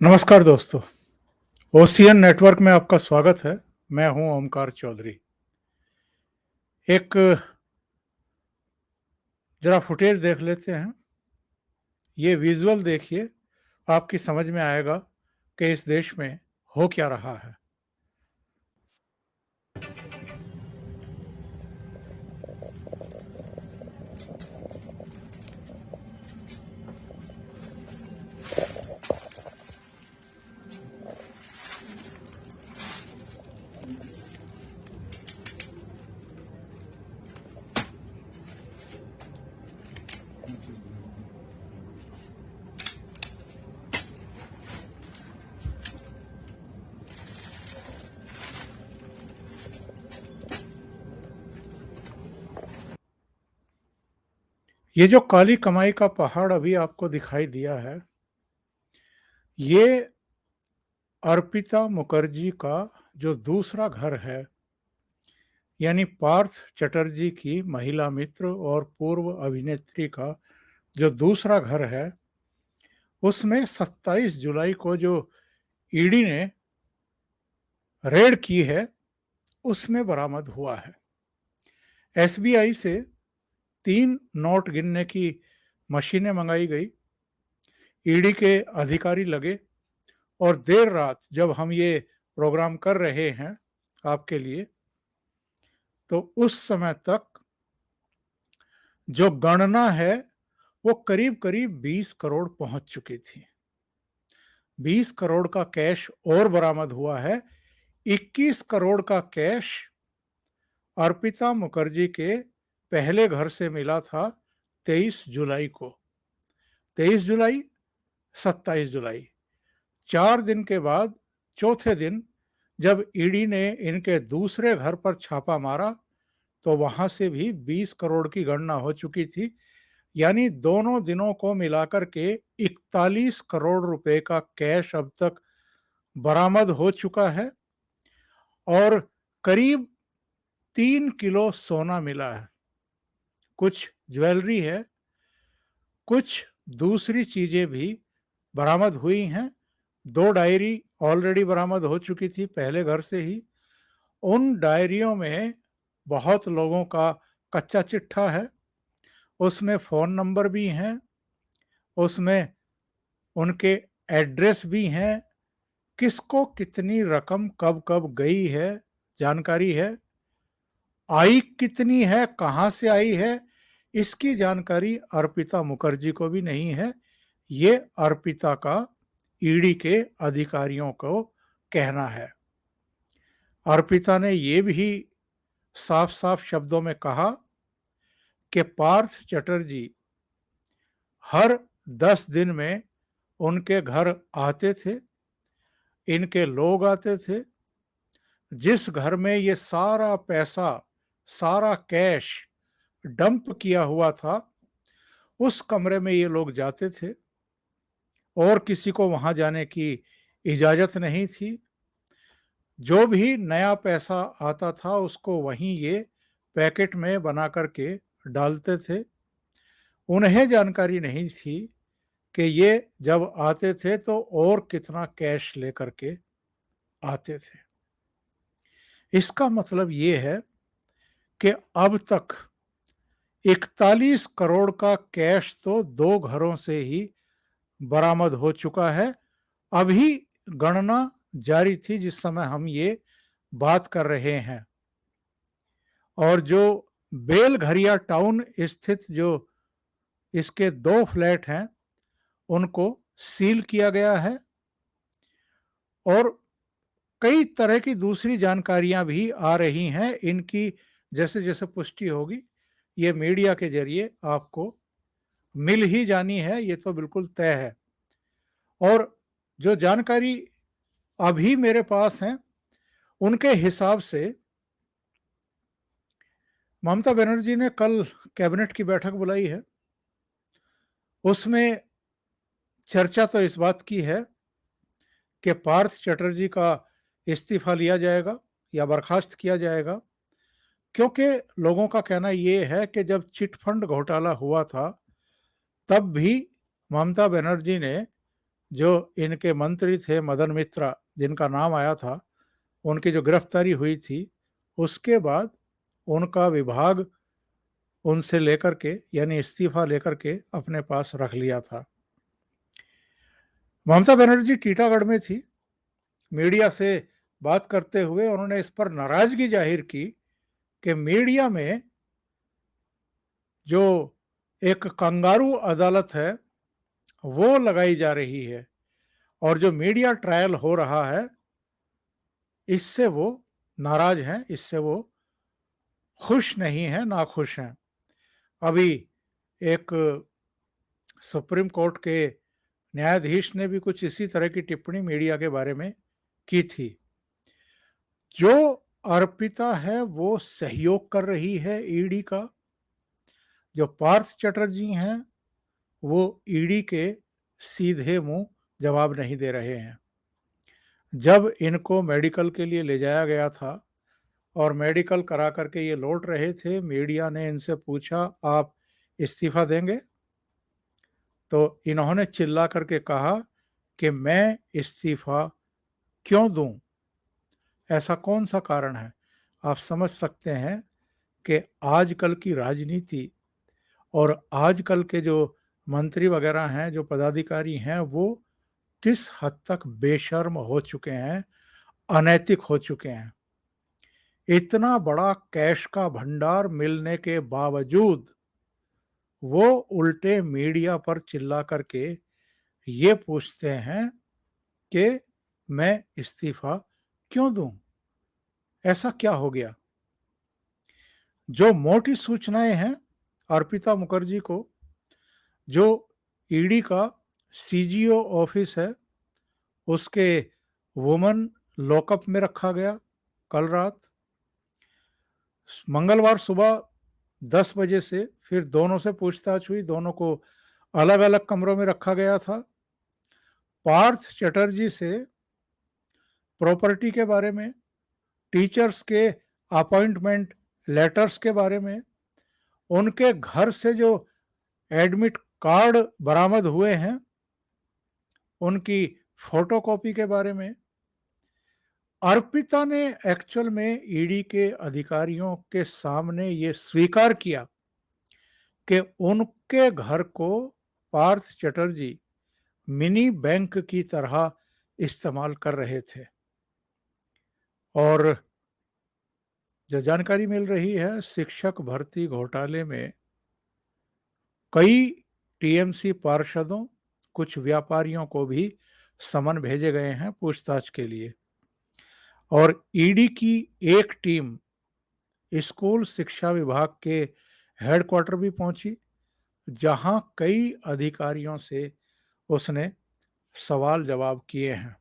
नमस्कार दोस्तों, ocean network में आपका स्वागत है। मैं हूं ओमकार चौधरी। एक ज़रा फुटेज देख लेते हैं। ये विज़ुअल देखिए, आपकी समझ में आएगा कि इस देश में हो क्या रहा है। ये जो काली कमाई का पहाड़ अभी आपको दिखाई दिया है, ये अर्पिता मुखर्जी का जो दूसरा घर है, यानी पार्थ चटर्जी की महिला मित्र और पूर्व अभिनेत्री का जो दूसरा घर है, उसमें 27 जुलाई को जो ईडी ने रेड की है, उसमें बरामद हुआ है। एसबीआई से 3 नोट गिनने की मशीनें मंगाई गई। ईडी के अधिकारी लगे और देर रात जब हम ये प्रोग्राम कर रहे हैं आपके लिए, तो उस समय तक जो गणना है वो करीब-करीब 20 करोड़ पहुंच चुकी थी। 20 करोड़ का कैश और बरामद हुआ है। 21 करोड़ का कैश अर्पिता मुखर्जी के पहले घर से मिला था 23 जुलाई को। 23 जुलाई, 27 जुलाई, 4 दिन के बाद चौथे दिन जब ईडी ने इनके दूसरे घर पर छापा मारा, तो वहां से भी 20 करोड़ की गणना हो चुकी थी। यानी दोनों दिनों को मिलाकर के 41 करोड़ रुपए का कैश अब तक बरामद हो चुका है और करीब 3 किलो सोना मिला है। कुछ ज्वेलरी है, कुछ दूसरी चीजें भी बरामद हुई हैं। 2 डायरी ऑलरेडी बरामद हो चुकी थी पहले घर से ही। उन डायरियों में बहुत लोगों का कच्चा चिट्ठा है, उसमें फ़ोन नंबर भी हैं, उसमें उनके एड्रेस भी हैं, किसको कितनी रकम कब-कब गई है, जानकारी है। आई कितनी है, कहाँ से आई है, इसकी जानकारी अर्पिता मुखर्जी को भी नहीं है। ये अर्पिता का ईडी के अधिकारियों को कहना है। अर्पिता ने ये भी साफ-साफ शब्दों में कहा कि पार्थ चटर्जी हर 10 दिन में उनके घर आते थे, इनके लोग आते थे। जिस घर में ये सारा पैसा, सारा कैश डंप किया हुआ था, उस कमरे में ये लोग जाते थे और किसी को वहां जाने की इजाजत नहीं थी। जो भी नया पैसा आता था उसको वहीं ये पैकेट में बना करके डालते थे। उन्हें जानकारी नहीं थी कि ये जब आते थे तो और कितना कैश लेकर के आते थे। इसका मतलब ये है कि अब तक 41 करोड़ का कैश तो 2 घरों से ही बरामद हो चुका है। अभी गणना जारी थी जिस समय हम ये बात कर रहे हैं। और जो बेलघरिया टाउन स्थित जो इसके 2 फ्लैट हैं, उनको सील किया गया है और कई तरह की दूसरी जानकारियां भी आ रही हैं। इनकी जैसे-जैसे पुष्टि होगी, ये मीडिया के ज़रिए आपको मिल ही जानी है, ये तो बिल्कुल तय है। और जो जानकारी अभी मेरे पास है, उनके हिसाब से ममता बनर्जी ने कल कैबिनेट की बैठक बुलाई है। उसमें चर्चा तो इस बात की है कि पार्थ चटर्जी का इस्तीफा लिया जाएगा या बर्खास्त किया जाएगा, क्योंकि लोगों का कहना ये है कि जब चिट फंड घोटाला हुआ था, तब भी ममता बनर्जी ने जो इनके मंत्री थे मदन मित्रा, जिनका नाम आया था, उनकी जो गिरफ्तारी हुई थी, उसके बाद उनका विभाग उनसे लेकर के यानी इस्तीफा लेकर के अपने पास रख लिया था। ममता बनर्जी टीटागढ़ में थी। मीडिया से बात करते हुए उन्होंने इस पर नाराजगी जाहिर की कि मीडिया में जो एक कंगारू अदालत है, वो लगाई जा रही है और जो मीडिया ट्रायल हो रहा है, इससे वो नाराज हैं, इससे वो खुश नहीं हैं, नाखुश हैं। अभी एक सुप्रीम कोर्ट के न्यायाधीश ने भी कुछ इसी तरह की टिप्पणी मीडिया के बारे में की थी। जो अर्पिता है वो सहयोग कर रही है ईडी का, जो पार्थ चटर्जी हैं वो ईडी के सीधे मुंह जवाब नहीं दे रहे हैं। जब इनको मेडिकल के लिए ले जाया गया था और मेडिकल करा करके ये लौट रहे थे, मीडिया ने इनसे पूछा आप इस्तीफा देंगे? तो इन्होंने चिल्ला करके कहा कि मैं इस्तीफा क्यों दूं? ऐसा कौन सा कारण है? आप समझ सकते हैं कि आजकल की राजनीति और आजकल के जो मंत्री वगैरह हैं, जो पदाधिकारी हैं, वो किस हद तक बेशर्म हो चुके हैं, अनैतिक हो चुके हैं। इतना बड़ा कैश का भंडार मिलने के बावजूद वो उल्टे मीडिया पर चिल्ला करके ये पूछते हैं कि मैं इस्तीफा क्यों दूं? ऐसा क्या हो गया? जो मोटी सूचनाएं हैं अर्पिता मुखर्जी को, जो ईडी का सीजीओ ऑफिस है, उसके वुमन लॉकअप में रखा गया कल रात। मंगलवार सुबह 10 बजे से फिर दोनों से पूछताछ हुई, दोनों को अलग-अलग कमरों में रखा गया था। पार्थ चटर्जी से प्रॉपर्टी के बारे में, टीचर्स के अपॉइंटमेंट लेटर्स के बारे में, उनके घर से जो एडमिट कार्ड बरामद हुए हैं, उनकी फोटोकॉपी के बारे में, अर्पिता ने एक्चुअल में ईडी के अधिकारियों के सामने ये स्वीकार किया कि उनके घर को पार्थ चटर्जी मिनी बैंक की तरह इस्तेमाल कर रहे थे। और जो जानकारी मिल रही है, शिक्षक भर्ती घोटाले में कई टीएमसी पार्षदों, कुछ व्यापारियों को भी समन भेजे गए हैं पूछताछ के लिए। और ईडी की एक टीम स्कूल शिक्षा विभाग के हेडक्वार्टर भी पहुंची, जहां कई अधिकारियों से उसने सवाल जवाब किए हैं।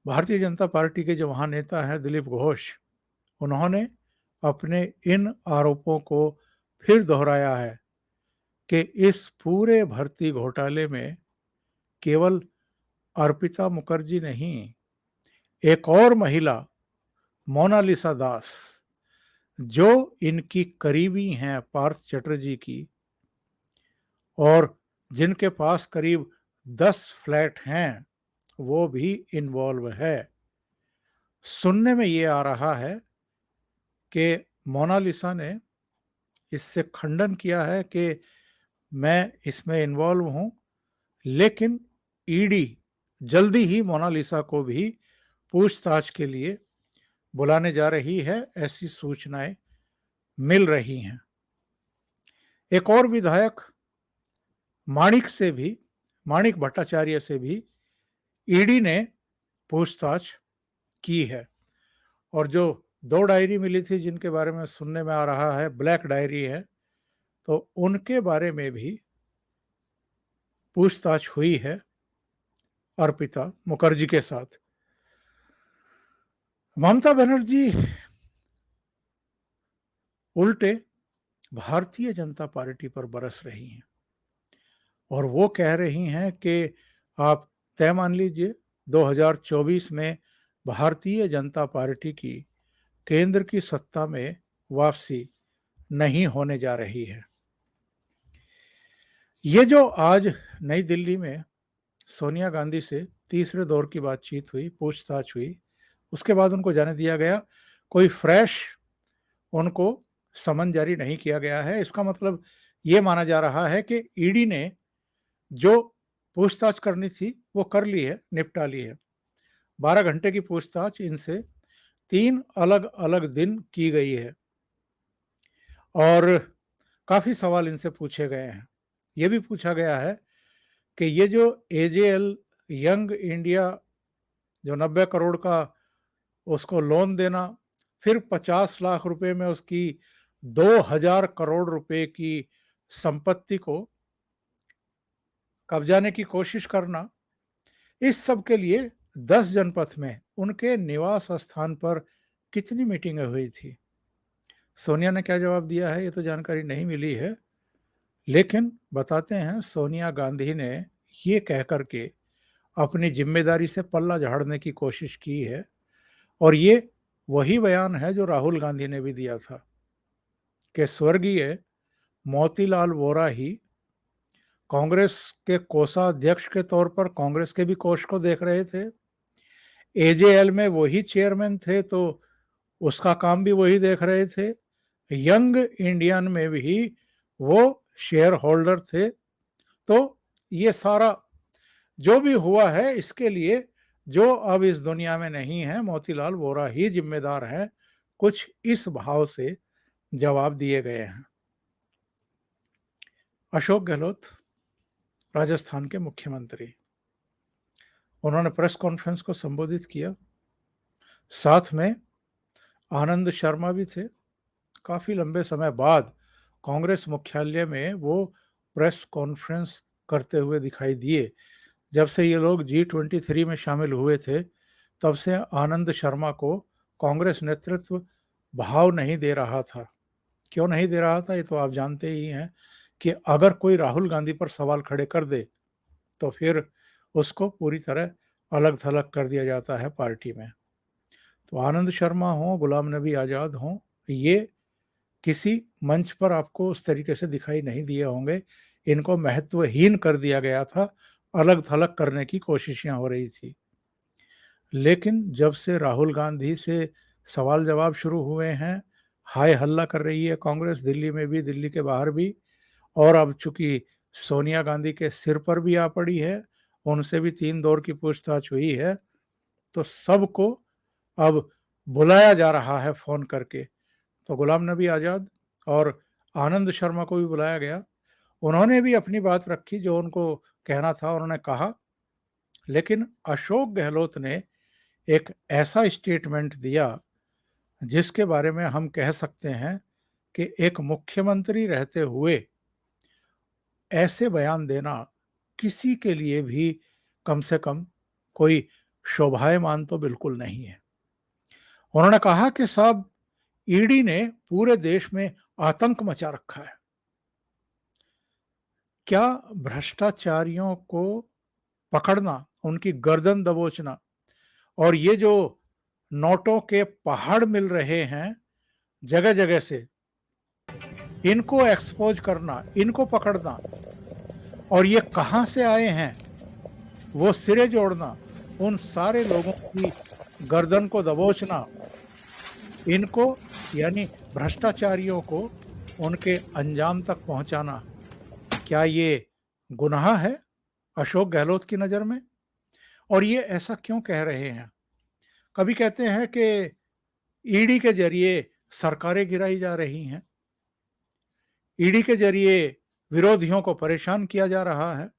भारतीय जनता पार्टी के जो महानेता हैं दिलीप घोष, उन्होंने अपने इन आरोपों को फिर दोहराया है कि इस पूरे भर्ती घोटाले में केवल अर्पिता मुखर्जी नहीं, एक और महिला मोनालिसा दास, जो इनकी करीबी हैं पार्थ चटर्जी की और जिनके पास करीब 10 फ्लैट हैं, वो भी इन्वॉल्व है। सुनने में ये आ रहा है कि मोनालिसा ने इससे खंडन किया है कि मैं इसमें इन्वॉल्व हूं, लेकिन ईडी जल्दी ही मोनालिसा को भी पूछताछ के लिए बुलाने जा रही है, ऐसी सूचनाएं मिल रही हैं। एक और विधायक माणिक भट्टाचार्य से भी ईडी ने पूछताछ की है। और जो 2 डायरी मिली थी जिनके बारे में सुनने में आ रहा है ब्लैक डायरी है, तो उनके बारे में भी पूछताछ हुई है अर्पिता मुखर्जी के साथ। ममता बनर्जी उल्टे भारतीय जनता पार्टी पर बरस रही हैं और वो कह रही हैं कि आप तय मान लीजिए 2024 में भारतीय जनता पार्टी की केंद्र की सत्ता में वापसी नहीं होने जा रही है। ये जो आज नई दिल्ली में सोनिया गांधी से तीसरे दौर की बातचीत हुई, पूछताछ हुई। उसके बाद उनको जाने दिया गया। कोई फ्रेश उनको समन जारी नहीं किया गया है। इसका मतलब ये माना जा रहा है कि ईडी ने जो पूछताछ करनी थी वो कर ली है, निपटा ली है। 12 घंटे की पूछताछ इनसे 3 अलग-अलग दिन की गई है और काफ़ी सवाल इनसे पूछे गए हैं। ये भी पूछा गया है कि ये जो एजेएल यंग इंडिया जो 90 करोड़ का उसको लोन देना, फिर 50 लाख रुपए में उसकी 2000 करोड़ रुपए की संपत्ति को कब्जाने की कोशिश करना, इस सब के लिए 10 जनपथ में उनके निवास स्थान पर कितनी मीटिंगें हुई थी? सोनिया ने क्या जवाब दिया है, ये तो जानकारी नहीं मिली है। लेकिन बताते हैं सोनिया गांधी ने ये कह कर के अपनी ज़िम्मेदारी से पल्ला झाड़ने की कोशिश की है और ये वही बयान है जो राहुल गांधी ने भी दिया था कि स्वर्गीय मोतीलाल वोरा ही कांग्रेस के कोषाध्यक्ष के तौर पर कांग्रेस के भी कोष को देख रहे थे। एजेएल में वही चेयरमैन थे तो उसका काम भी वही देख रहे थे। यंग इंडियन में भी वो शेयर होल्डर थे। तो ये सारा जो भी हुआ है इसके लिए जो अब इस दुनिया में नहीं है मोतीलाल वोरा ही जिम्मेदार है। कुछ इस भाव से जवाब दिए गए हैं। अशोक गहलोत राजस्थान के मुख्यमंत्री, उन्होंने प्रेस कॉन्फ्रेंस को संबोधित किया। साथ में आनंद शर्मा भी थे। काफ़ी लंबे समय बाद कांग्रेस मुख्यालय में वो प्रेस कॉन्फ्रेंस करते हुए दिखाई दिए। जब से ये लोग G23 में शामिल हुए थे, तब से आनंद शर्मा को कांग्रेस नेतृत्व भाव नहीं दे रहा था। क्यों नहीं दे रहा था, ये तो आप जानते ही हैं कि अगर कोई राहुल गांधी पर सवाल खड़े कर दे, तो फिर उसको पूरी तरह अलग-थलग कर दिया जाता है पार्टी में। तो आनंद शर्मा हों, गुलाम नबी आज़ाद हों, ये किसी मंच पर आपको उस तरीके से दिखाई नहीं दिए होंगे। इनको महत्वहीन कर दिया गया था, अलग-थलग करने की कोशिशें हो रही थी। लेकिन जब से राहुल गांधी से सवाल-जवाब शुरू हुए हैं, हाय हल्ला कर रही है कांग्रेस दिल्ली में भी, दिल्ली के बाहर भी और अब चूँकि सोनिया गांधी के सिर पर भी आ पड़ी है, उनसे भी 3 दौर की पूछताछ हुई है, तो सबको अब बुलाया जा रहा है फ़ोन करके। तो गुलाम नबी आज़ाद और आनंद शर्मा को भी बुलाया गया। उन्होंने भी अपनी बात रखी जो उनको कहना था उन्होंने कहा, लेकिन अशोक गहलोत ने एक ऐसा स्टेटमेंट दिया जिसके बारे में हम कह सकते हैं कि एक मुख्यमंत्री रहते हुए ऐसे बयान देना किसी के लिए भी कम से कम कोई शोभायमान तो बिल्कुल नहीं है। उन्होंने कहा कि साहब ईडी ने पूरे देश में आतंक मचा रखा है। क्या भ्रष्टाचारियों को पकड़ना, उनकी गर्दन दबोचना और ये जो नोटों के पहाड़ मिल रहे हैं जगह-जगह से, इनको एक्सपोज़ करना, इनको पकड़ना और ये कहाँ से आए हैं, वो सिरे जोड़ना, उन सारे लोगों की गर्दन को दबोचना, इनको यानी भ्रष्टाचारियों को उनके अंजाम तक पहुँचाना, क्या ये गुनाह है अशोक गहलोत की नज़र में? और ये ऐसा क्यों कह रहे हैं? कभी कहते हैं कि ईडी के ज़रिए सरकारें गिराई जा रही हैं, ईडी के ज़रिए विरोधियों को परेशान किया जा रहा है।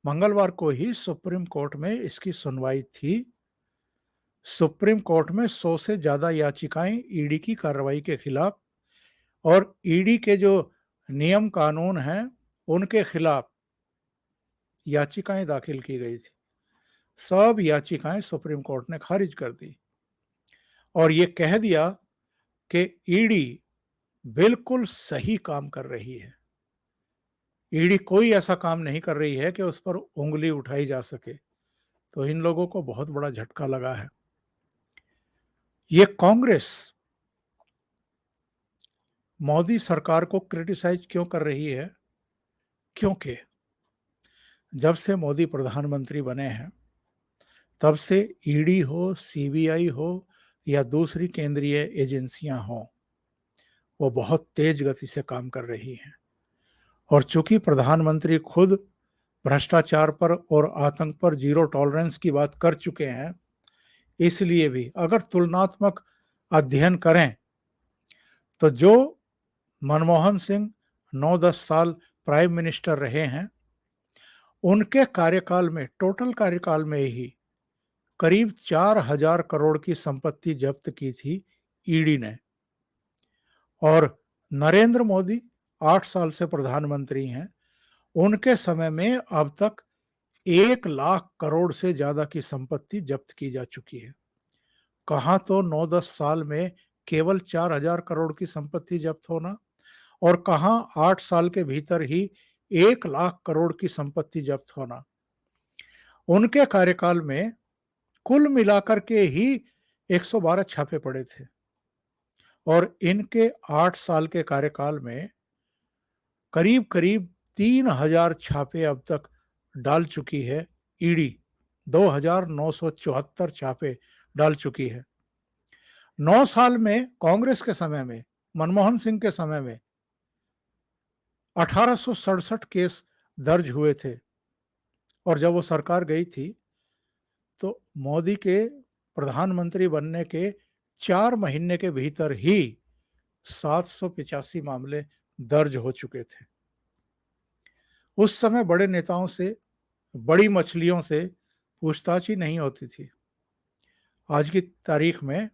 मंगलवार को ही सुप्रीम कोर्ट में इसकी सुनवाई थी। सुप्रीम कोर्ट में 100 से ज़्यादा याचिकाएँ ईडी की कार्रवाई के खिलाफ और ईडी के जो नियम कानून हैं, उनके खिलाफ याचिकाएँ दाखिल की गई थी। सब याचिकाएँ सुप्रीम कोर्ट ने खारिज कर दी और ये कह दिया कि ईडी बिल्कुल सही काम कर रही है। ईडी कोई ऐसा काम नहीं कर रही है कि उस पर उँगली उठाई जा सके। तो इन लोगों को बहुत बड़ा झटका लगा है। ये कांग्रेस मोदी सरकार को क्रिटिसाइज़ क्यों कर रही है? क्योंकि जब से मोदी प्रधानमंत्री बने हैं, तब से ईडी हो, सीबीआई हो या दूसरी केंद्रीय एजेंसियां हों, वो बहुत तेज गति से काम कर रही हैं। और चूंकि प्रधानमंत्री खुद भ्रष्टाचार पर और आतंक पर जीरो टॉलरेंस की बात कर चुके हैं, इसलिए भी अगर तुलनात्मक अध्ययन करें तो जो मनमोहन सिंह 9-10 साल प्राइम मिनिस्टर रहे हैं, उनके कार्यकाल में, टोटल कार्यकाल में ही करीब 4,000 करोड़ की संपत्ति जब्त की थी ईडी ने। और नरेंद्र मोदी 8 साल से प्रधानमंत्री हैं, उनके समय में अब तक 1 लाख करोड़ से ज्यादा की संपत्ति जब्त की जा चुकी है। कहाँ तो 9-10 साल में केवल 4,000 करोड़ की संपत्ति जब्त होना, और कहाँ 8 साल के भीतर ही 1 लाख करोड़ की संपत्ति जब्त होना। उनके कार्यकाल में कुल मिलाकर के ही 112 छापे पड़े थे, और इनके 8 साल के कार्यकाल में करीब करीब 3,000 छापे अब तक डाल चुकी है ईडी। 2,974 छापे डाल चुकी है। 9 साल में कांग्रेस के समय में, मनमोहन सिंह के समय में 1867 केस दर्ज हुए थे, और जब वो सरकार गई थी तो मोदी के प्रधानमंत्री बनने के 4 महीने के भीतर ही 785 मामले दर्ज हो चुके थे। उस समय बड़े नेताओं से, बड़ी मछलियों से पूछताछ ही नहीं होती थी। आज की तारीख में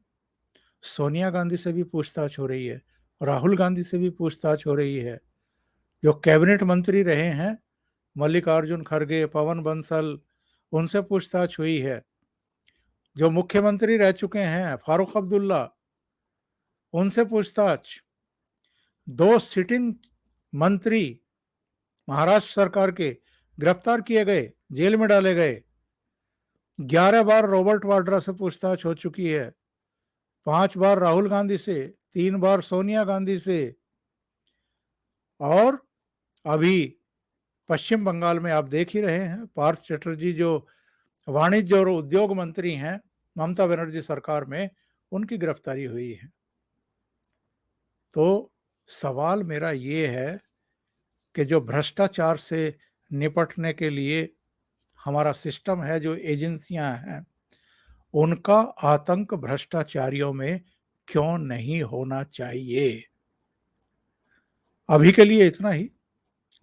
सोनिया गांधी से भी पूछताछ हो रही है, राहुल गांधी से भी पूछताछ हो रही है। जो कैबिनेट मंत्री रहे हैं, मल्लिकार्जुन खड़गे, पवन बंसल, उनसे पूछताछ हुई है। जो मुख्यमंत्री रह चुके हैं, फारूक अब्दुल्ला, उनसे पूछताछ। 2 सिटिंग मंत्री महाराष्ट्र सरकार के गिरफ्तार किए गए, जेल में डाले गए। 11 बार रॉबर्ट वाड्रा से पूछताछ हो चुकी है, 5 बार राहुल गांधी से, 3 बार सोनिया गांधी से, और अभी पश्चिम बंगाल में आप देख ही रहे हैं, पार्थ चटर्जी जो वाणिज्य और उद्योग मंत्री हैं ममता बनर्जी सरकार में, उनकी गिरफ्तारी हुई है। तो सवाल मेरा ये है कि जो भ्रष्टाचार से निपटने के लिए हमारा सिस्टम है, जो एजेंसियां हैं, उनका आतंक भ्रष्टाचारियों में क्यों नहीं होना चाहिए। अभी के लिए इतना ही।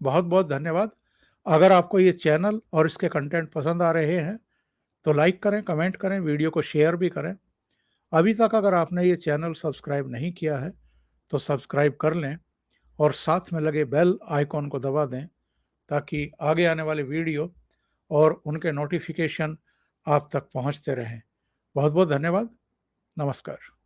बहुत बहुत धन्यवाद। अगर आपको ये चैनल और इसके कंटेंट पसंद आ रहे हैं तो लाइक करें, कमेंट करें, वीडियो को शेयर भी करें। अभी तक अगर आपने ये चैनल सब्सक्राइब नहीं किया है तो सब्सक्राइब कर लें, और साथ में लगे बेल आइकॉन को दबा दें, ताकि आगे आने वाले वीडियो और उनके नोटिफिकेशन आप तक पहुंचते रहें। बहुत बहुत धन्यवाद। नमस्कार।